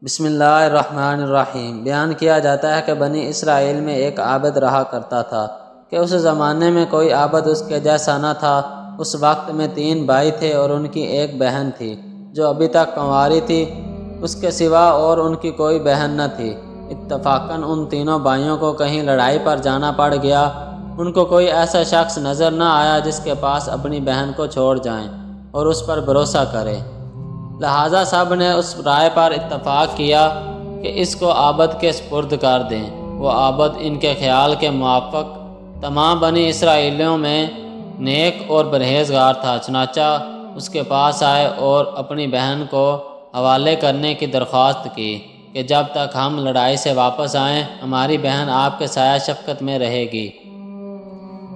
بسم اللہ الرحمن الرحیم۔ بیان کیا جاتا ہے کہ بنی اسرائیل میں ایک عابد رہا کرتا تھا کہ اس زمانے میں کوئی عابد اس کے جیسا نہ تھا۔ اس وقت میں 3 بھائی تھے اور ان کی ایک بہن تھی جو ابھی تک کنواری تھی۔ اس کے سوا اور ان کی کوئی بہن نہ تھی۔ اتفاقاً ان تینوں بھائیوں کو کہیں لڑائی پر جانا پڑ گیا۔ ان کو کوئی ایسا شخص نظر نہ آیا جس کے پاس اپنی بہن کو چھوڑ جائیں اور اس پر بھروسہ کرے، لہٰذا سب نے اس رائے پر اتفاق کیا کہ اس کو عابد کے سپرد کر دیں۔ وہ عابد ان کے خیال کے موافق تمام بنی اسرائیلیوں میں نیک اور پرہیزگار تھا، چنانچہ اس کے پاس آئے اور اپنی بہن کو حوالے کرنے کی درخواست کی کہ جب تک ہم لڑائی سے واپس آئیں ہماری بہن آپ کے سایہ شفقت میں رہے گی۔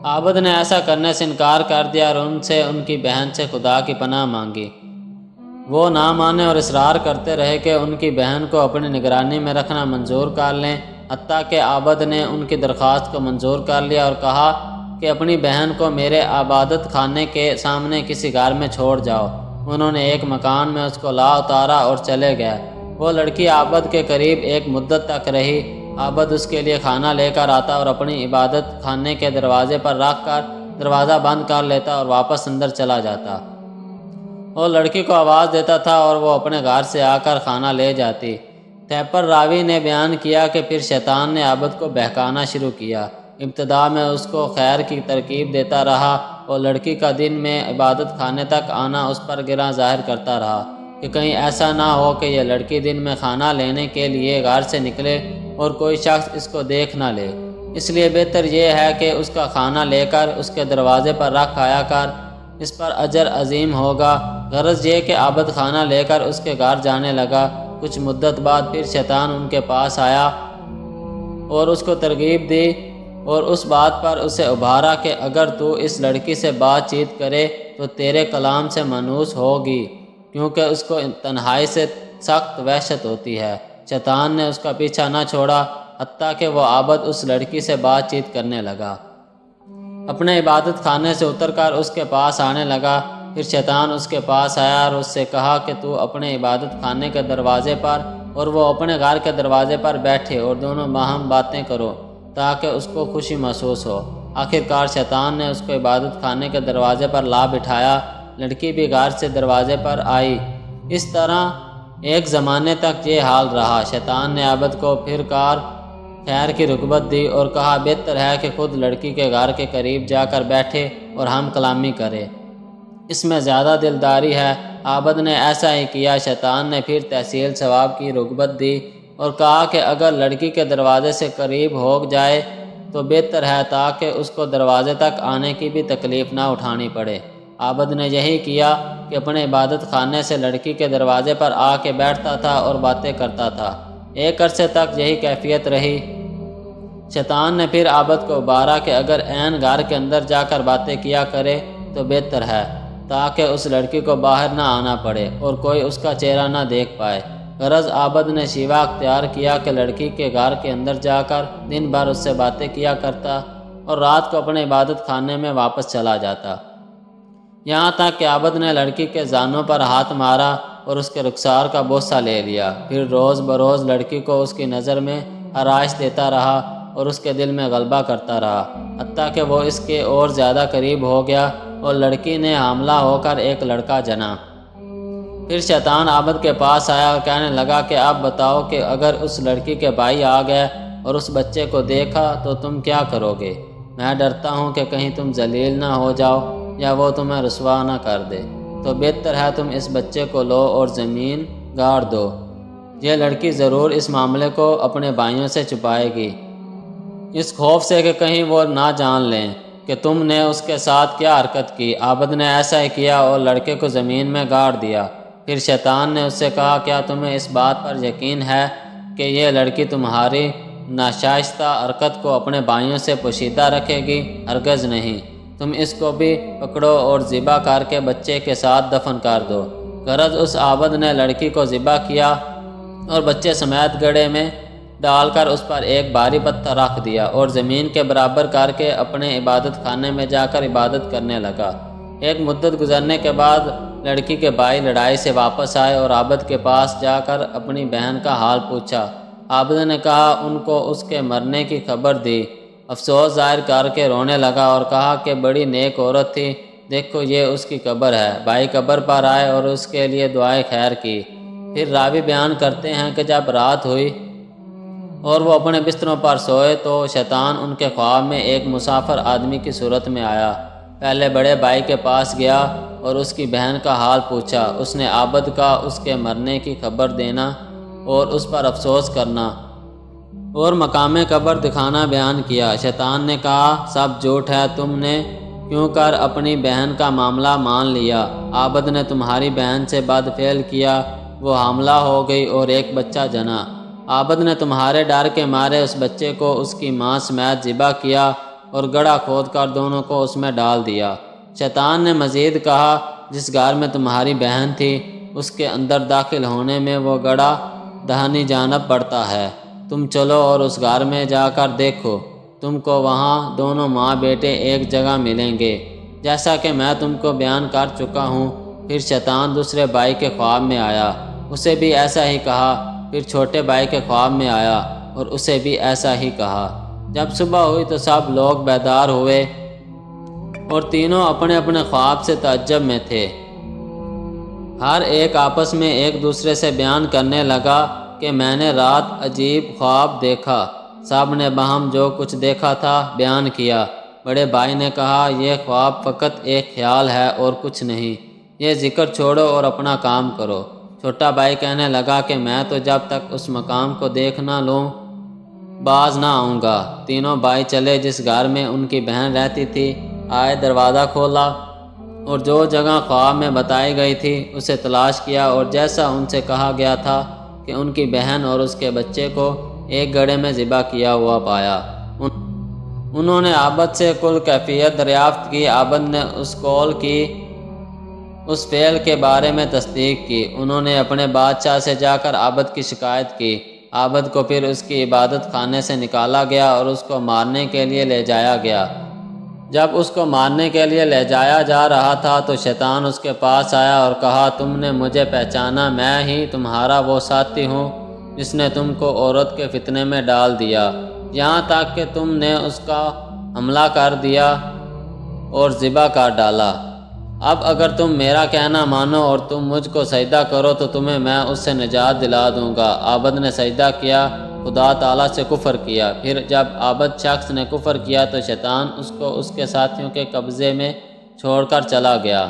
عابد نے ایسا کرنے سے انکار کر دیا اور ان سے ان کی بہن سے خدا کی پناہ مانگی۔ وہ نہ مانے اور اصرار کرتے رہے کہ ان کی بہن کو اپنی نگرانی میں رکھنا منظور کر لیں، حتیٰ کہ عابد نے ان کی درخواست کو منظور کر لیا اور کہا کہ اپنی بہن کو میرے عبادت خانے کے سامنے کسی گھر میں چھوڑ جاؤ۔ انہوں نے ایک مکان میں اس کو لا اتارا اور چلے گئے۔ وہ لڑکی عابد کے قریب ایک مدت تک رہی۔ عابد اس کے لیے کھانا لے کر آتا اور اپنی عبادت خانے کے دروازے پر رکھ کر دروازہ بند کر لیتا اور واپس اندر چلا جاتا۔ وہ لڑکی کو آواز دیتا تھا اور وہ اپنے گھر سے آ کر کھانا لے جاتی۔ تیپر راوی نے بیان کیا کہ پھر شیطان نے عابد کو بہکانا شروع کیا۔ ابتدا میں اس کو خیر کی ترغیب دیتا رہا اور لڑکی کا دن میں عبادت خانے تک آنا اس پر گراں ظاہر کرتا رہا کہ کہیں ایسا نہ ہو کہ یہ لڑکی دن میں کھانا لینے کے لیے گھر سے نکلے اور کوئی شخص اس کو دیکھ نہ لے، اس لیے بہتر یہ ہے کہ اس کا کھانا لے کر اس کے دروازے پر رکھ آیا کر، اس پر اجر عظیم ہوگا۔ غرض یہ کہ عابد کھانا لے کر اس کے گھر جانے لگا۔ کچھ مدت بعد پھر شیطان ان کے پاس آیا اور اس کو ترغیب دی اور اس بات پر اسے ابھارا کہ اگر تو اس لڑکی سے بات چیت کرے تو تیرے کلام سے مانوس ہوگی، کیونکہ اس کو تنہائی سے سخت وحشت ہوتی ہے۔ شیطان نے اس کا پیچھا نہ چھوڑا حتیٰ کہ وہ عابد اس لڑکی سے بات چیت کرنے لگا۔ اپنے عبادت خانے سے اتر کر اس کے پاس آنے لگا۔ پھر شیطان اس کے پاس آیا اور اس سے کہا کہ تو اپنے عبادت خانے کے دروازے پر اور وہ اپنے گھر کے دروازے پر بیٹھے اور دونوں باہم باتیں کرو تاکہ اس کو خوشی محسوس ہو۔ آخرکار شیطان نے اس کو عبادت خانے کے دروازے پر لا بٹھایا۔ لڑکی بھی گھر سے دروازے پر آئی۔ اس طرح ایک زمانے تک یہ حال رہا۔ شیطان نے عابد کو پھر خیر کی رغبت دی اور کہا بہتر ہے کہ خود لڑکی کے گھر کے قریب جا کر بیٹھے اور ہم کلامی کرے، اس میں زیادہ دلداری ہے۔ عابد نے ایسا ہی کیا۔ شیطان نے پھر تحصیل ثواب کی رغبت دی اور کہا کہ اگر لڑکی کے دروازے سے قریب ہو جائے تو بہتر ہے تاکہ اس کو دروازے تک آنے کی بھی تکلیف نہ اٹھانی پڑے۔ عابد نے یہی کیا کہ اپنے عبادت خانے سے لڑکی کے دروازے پر آ کے بیٹھتا تھا اور باتیں کرتا تھا۔ ایک عرصے تک یہی کیفیت رہی۔ شیطان نے پھر عابد کو ابھارا کہ اگر عین گھر کے اندر جا کر باتیں کیا کرے تو بہتر ہے تاکہ اس لڑکی کو باہر نہ آنا پڑے اور کوئی اس کا چہرہ نہ دیکھ پائے۔ غرض عابد نے شیوہ اختیار کیا کہ لڑکی کے گھر کے اندر جا کر دن بھر اس سے باتیں کیا کرتا اور رات کو اپنے عبادت خانے میں واپس چلا جاتا، یہاں تک کہ عابد نے لڑکی کے زانوں پر ہاتھ مارا اور اس کے رخسار کا بوسہ لے لیا۔ پھر روز بروز لڑکی کو اس کی نظر میں آرائش دیتا رہا اور اس کے دل میں غلبہ کرتا رہا، حتیٰ کہ وہ اس کے اور زیادہ قریب ہو گیا اور لڑکی نے حاملہ ہو کر ایک لڑکا جنا۔ پھر شیطان عابد کے پاس آیا اور کہنے لگا کہ اب بتاؤ کہ اگر اس لڑکی کے بھائی آ گئے اور اس بچے کو دیکھا تو تم کیا کرو گے؟ میں ڈرتا ہوں کہ کہیں تم ذلیل نہ ہو جاؤ یا وہ تمہیں رسوا نہ کر دے، تو بہتر ہے تم اس بچے کو لو اور زمین گاڑ دو۔ یہ لڑکی ضرور اس معاملے کو اپنے بھائیوں سے چھپائے گی، اس خوف سے کہ کہیں وہ نہ جان لیں کہ تم نے اس کے ساتھ کیا حرکت کی۔ عابد نے ایسا ہی کیا اور لڑکے کو زمین میں گاڑ دیا۔ پھر شیطان نے اس سے کہا کیا تمہیں اس بات پر یقین ہے کہ یہ لڑکی تمہاری ناشائستہ حرکت کو اپنے بھائیوں سے پوشیدہ رکھے گی؟ ہرگز نہیں، تم اس کو بھی پکڑو اور ذبح کر کے بچے کے ساتھ دفن کر دو۔ غرض اس عابد نے لڑکی کو ذبح کیا اور بچے سمیت گڑھے میں ڈال کر اس پر ایک بھاری پتھر رکھ دیا اور زمین کے برابر کر کے اپنے عبادت خانے میں جا کر عبادت کرنے لگا۔ ایک مدت گزرنے کے بعد لڑکی کے بھائی لڑائی سے واپس آئے اور عابد کے پاس جا کر اپنی بہن کا حال پوچھا۔ عابد نے کہا ان کو اس کے مرنے کی خبر دی۔ افسوس ظاہر کر کے رونے لگا اور کہا کہ بڑی نیک عورت تھی، دیکھو یہ اس کی قبر ہے۔ بھائی قبر پر آئے اور اس کے لیے دعائے خیر کی۔ پھر راوی بیان کرتے ہیں کہ جب رات ہوئی اور وہ اپنے بستروں پر سوئے تو شیطان ان کے خواب میں ایک مسافر آدمی کی صورت میں آیا۔ پہلے بڑے بھائی کے پاس گیا اور اس کی بہن کا حال پوچھا۔ اس نے عابد کا اس کے مرنے کی خبر دینا اور اس پر افسوس کرنا اور مقام قبر دکھانا بیان کیا۔ شیطان نے کہا سب جھوٹ ہے، تم نے کیوں کر اپنی بہن کا معاملہ مان لیا؟ عابد نے تمہاری بہن سے بد فعل کیا، وہ حاملہ ہو گئی اور ایک بچہ جنا۔ عابد نے تمہارے ڈر کے مارے اس بچے کو اس کی ماں سمیت ذبح کیا اور گڑھا کھود کر دونوں کو اس میں ڈال دیا۔ شیطان نے مزید کہا جس گھر میں تمہاری بہن تھی اس کے اندر داخل ہونے میں وہ گڑھا دہنی جانب پڑتا ہے، تم چلو اور اس گھر میں جا کر دیکھو، تم کو وہاں دونوں ماں بیٹے ایک جگہ ملیں گے جیسا کہ میں تم کو بیان کر چکا ہوں۔ پھر شیطان دوسرے بھائی کے خواب میں آیا، اسے بھی ایسا ہی کہا۔ پھر چھوٹے بھائی کے خواب میں آیا اور اسے بھی ایسا ہی کہا۔ جب صبح ہوئی تو سب لوگ بیدار ہوئے اور تینوں اپنے اپنے خواب سے تعجب میں تھے۔ ہر ایک آپس میں ایک دوسرے سے بیان کرنے لگا کہ میں نے رات عجیب خواب دیکھا۔ سب نے باہم جو کچھ دیکھا تھا بیان کیا۔ بڑے بھائی نے کہا یہ خواب فقط ایک خیال ہے اور کچھ نہیں، یہ ذکر چھوڑو اور اپنا کام کرو۔ چھوٹا بھائی کہنے لگا کہ میں تو جب تک اس مقام کو دیکھ نہ لوں باز نہ آؤں گا۔ تینوں بھائی چلے جس گھر میں ان کی بہن رہتی تھی، آئے دروازہ کھولا اور جو جگہ خواب میں بتائی گئی تھی اسے تلاش کیا اور جیسا ان سے کہا گیا تھا کہ ان کی بہن اور اس کے بچے کو ایک گڑھے میں ذبح کیا ہوا پایا۔ انہوں نے عابد سے کل کیفیت دریافت کی۔ عابد نے اس قول کی، اس فعل کے بارے میں تصدیق کی۔ انہوں نے اپنے بادشاہ سے جا کر عابد کی شکایت کی۔ عابد کو پھر اس کی عبادت خانے سے نکالا گیا اور اس کو مارنے کے لیے لے جایا گیا۔ جب اس کو مارنے کے لیے لے جایا جا رہا تھا تو شیطان اس کے پاس آیا اور کہا تم نے مجھے پہچانا، میں ہی تمہارا وہ ساتھی ہوں جس نے تم کو عورت کے فتنے میں ڈال دیا، یہاں تک کہ تم نے اس کا حملہ کر دیا اور ذبح کر ڈالا۔ اب اگر تم میرا کہنا مانو اور تم مجھ کو سجدہ کرو تو تمہیں میں اس سے نجات دلا دوں گا۔ عابد نے سجدہ کیا، خدا تعالیٰ سے کفر کیا۔ پھر جب عابد شخص نے کفر کیا تو شیطان اس کو اس کے ساتھیوں کے قبضے میں چھوڑ کر چلا گیا۔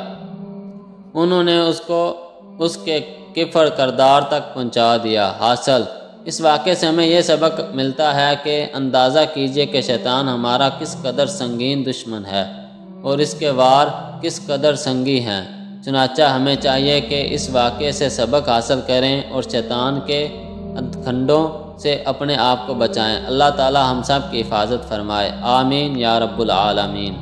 انہوں نے اس کو اس کے کفر کردار تک پہنچا دیا۔ حاصل اس واقعے سے ہمیں یہ سبق ملتا ہے کہ اندازہ کیجئے کہ شیطان ہمارا کس قدر سنگین دشمن ہے اور اس کے وار کس قدر سنگی ہیں۔ چنانچہ ہمیں چاہیے کہ اس واقعے سے سبق حاصل کریں اور شیطان کے کھنڈوں سے اپنے آپ کو بچائیں۔ اللہ تعالی ہم سب کی حفاظت فرمائے، آمین یا رب العالمین۔